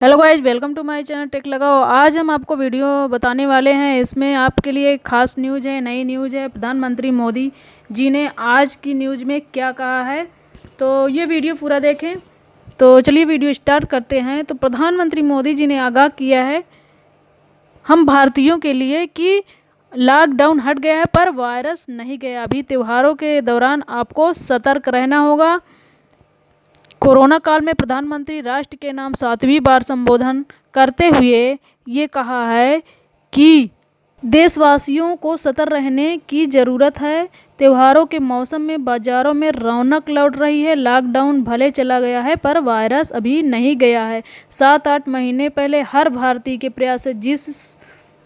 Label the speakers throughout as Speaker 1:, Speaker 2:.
Speaker 1: Hello guys, welcome to my channel tech लगाओ। आज हम आपको वीडियो बताने वाले हैं। इसमें आपके लिए एक खास न्यूज़ है, नई न्यूज़ है। प्रधानमंत्री मोदी जी ने आज की न्यूज़ में क्या कहा है, तो ये वीडियो पूरा देखें। तो चलिए वीडियो स्टार्ट करते हैं। तो प्रधानमंत्री मोदी जी ने आगाह किया है हम भारतीयों के लिए कि लॉकडाउन हट गया है पर वायरस नहीं गया। अभी त्योहारों के दौरान आपको सतर्क रहना होगा। कोरोना काल में प्रधानमंत्री राष्ट्र के नाम 7वीं बार संबोधन करते हुए ये कहा है कि देशवासियों को सतर्क रहने की ज़रूरत है। त्योहारों के मौसम में बाज़ारों में रौनक लौट रही है। लॉकडाउन भले चला गया है पर वायरस अभी नहीं गया है। 7-8 महीने पहले हर भारतीय के प्रयास से जिस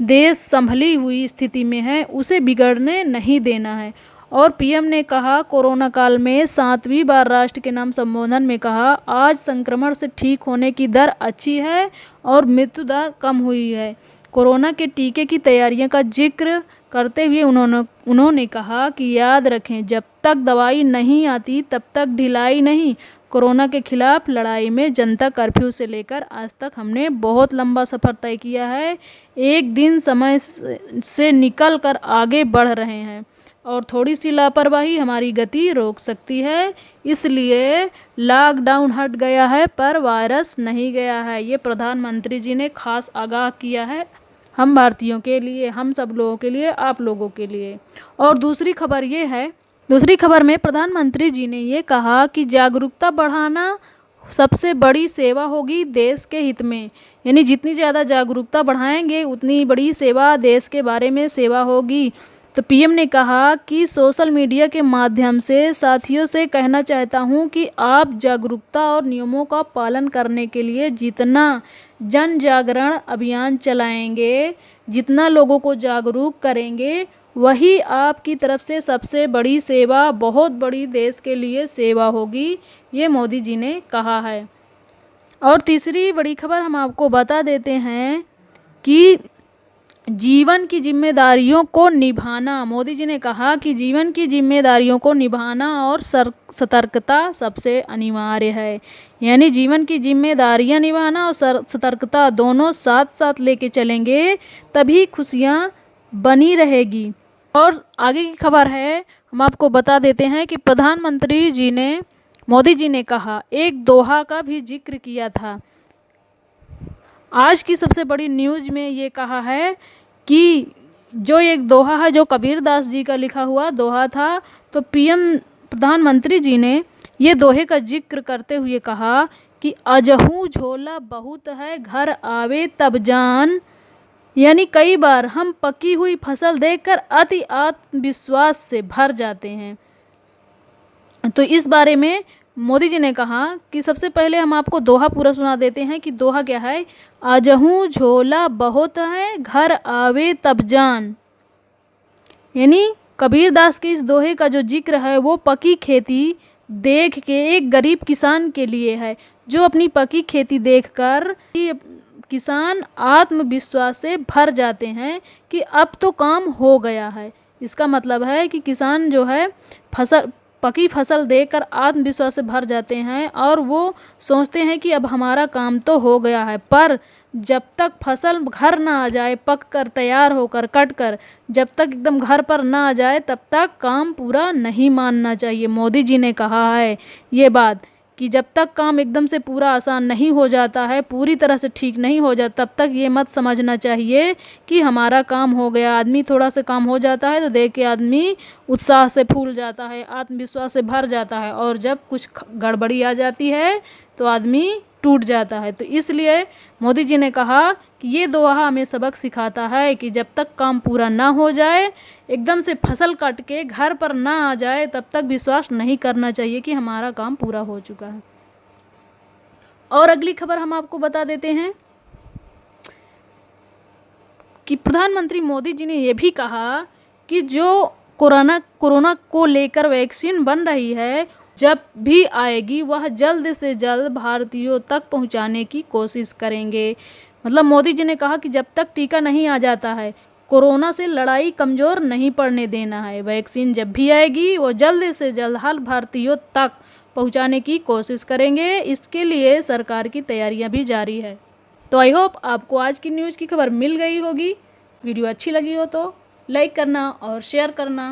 Speaker 1: देश संभली हुई स्थिति में है उसे बिगड़ने नहीं देना है। और पीएम ने कहा कोरोना काल में 7वीं बार राष्ट्र के नाम संबोधन में कहा आज संक्रमण से ठीक होने की दर अच्छी है और मृत्यु दर कम हुई है। कोरोना के टीके की तैयारियों का जिक्र करते हुए उन्होंने कहा कि याद रखें जब तक दवाई नहीं आती तब तक ढिलाई नहीं। कोरोना के खिलाफ लड़ाई में जनता कर्फ्यू से लेकर आज तक हमने बहुत लंबा सफ़र तय किया है। एक दिन समय से निकल कर आगे बढ़ रहे हैं और थोड़ी सी लापरवाही हमारी गति रोक सकती है। इसलिए लॉकडाउन हट गया है पर वायरस नहीं गया है। ये प्रधानमंत्री जी ने खास आगाह किया है हम भारतीयों के लिए, हम सब लोगों के लिए, आप लोगों के लिए। और दूसरी खबर में प्रधानमंत्री जी ने ये कहा कि जागरूकता बढ़ाना सबसे बड़ी सेवा होगी देश के हित में। यानी जितनी ज़्यादा जागरूकता बढ़ाएंगे उतनी बड़ी सेवा देश के बारे में सेवा होगी। तो पीएम ने कहा कि सोशल मीडिया के माध्यम से साथियों से कहना चाहता हूं कि आप जागरूकता और नियमों का पालन करने के लिए जितना जन जागरण अभियान चलाएंगे, जितना लोगों को जागरूक करेंगे, वही आपकी तरफ से सबसे बड़ी सेवा, बहुत बड़ी देश के लिए सेवा होगी। ये मोदी जी ने कहा है। और तीसरी बड़ी खबर हम आपको बता देते हैं कि जीवन की जिम्मेदारियों को निभाना। मोदी जी ने कहा कि जीवन की जिम्मेदारियों को निभाना और सतर्कता सबसे अनिवार्य है। यानी जीवन की जिम्मेदारियां निभाना और सतर्कता दोनों साथ साथ लेके चलेंगे तभी खुशियां बनी रहेगी। और आगे की खबर है हम आपको बता देते हैं कि प्रधानमंत्री जी ने, मोदी जी ने कहा एक दोहा का भी जिक्र किया था। आज की सबसे बड़ी न्यूज़ में ये कहा है कि जो एक दोहा है जो कबीर दास जी का लिखा हुआ दोहा था, तो प्रधानमंत्री जी ने ये दोहे का जिक्र करते हुए कहा कि अजहू झोला बहुत है घर आवे तब जान। यानी कई बार हम पकी हुई फसल देखकर अति आत्मविश्वास से भर जाते हैं। तो इस बारे में मोदी जी ने कहा कि सबसे पहले हम आपको दोहा पूरा सुना देते हैं कि दोहा क्या है। अजहू झोला बहुत है घर आवे तब जान। यानी कबीरदास के इस दोहे का जो जिक्र है वो पकी खेती देख के एक गरीब किसान के लिए है, जो अपनी पकी खेती देखकर किसान आत्मविश्वास से भर जाते हैं कि अब तो काम हो गया है। इसका मतलब है कि किसान जो है पकी फसल देखकर आत्मविश्वास से भर जाते हैं और वो सोचते हैं कि अब हमारा काम तो हो गया है। पर जब तक फसल घर ना आ जाए, पक कर तैयार होकर कट कर, जब तक एकदम घर पर ना आ जाए तब तक काम पूरा नहीं मानना चाहिए। मोदी जी ने कहा है ये बात कि जब तक काम एकदम से पूरा आसान नहीं हो जाता है, पूरी तरह से ठीक नहीं हो जाता, तब तक ये मत समझना चाहिए कि हमारा काम हो गया। आदमी थोड़ा सा काम हो जाता है तो देख के आदमी उत्साह से फूल जाता है, आत्मविश्वास से भर जाता है, और जब कुछ गड़बड़ी आ जाती है तो आदमी टूट जाता है। तो इसलिए मोदी जी ने कहा कि ये दोहा हमें सबक सिखाता है कि जब तक काम पूरा ना हो जाए, एकदम से फसल कट के घर पर ना आ जाए, तब तक विश्वास नहीं करना चाहिए कि हमारा काम पूरा हो चुका है। और अगली खबर हम आपको बता देते हैं कि प्रधानमंत्री मोदी जी ने यह भी कहा कि जो कोरोना को लेकर वैक्सीन बन रही है, जब भी आएगी वह जल्द से जल्द भारतीयों तक पहुंचाने की कोशिश करेंगे। मतलब मोदी जी ने कहा कि जब तक टीका नहीं आ जाता है, कोरोना से लड़ाई कमज़ोर नहीं पड़ने देना है। वैक्सीन जब भी आएगी वो जल्द से जल्द हर भारतीयों तक पहुंचाने की कोशिश करेंगे। इसके लिए सरकार की तैयारियां भी जारी है। तो आई होप आपको आज की न्यूज़ की खबर मिल गई होगी। वीडियो अच्छी लगी हो तो लाइक करना और शेयर करना।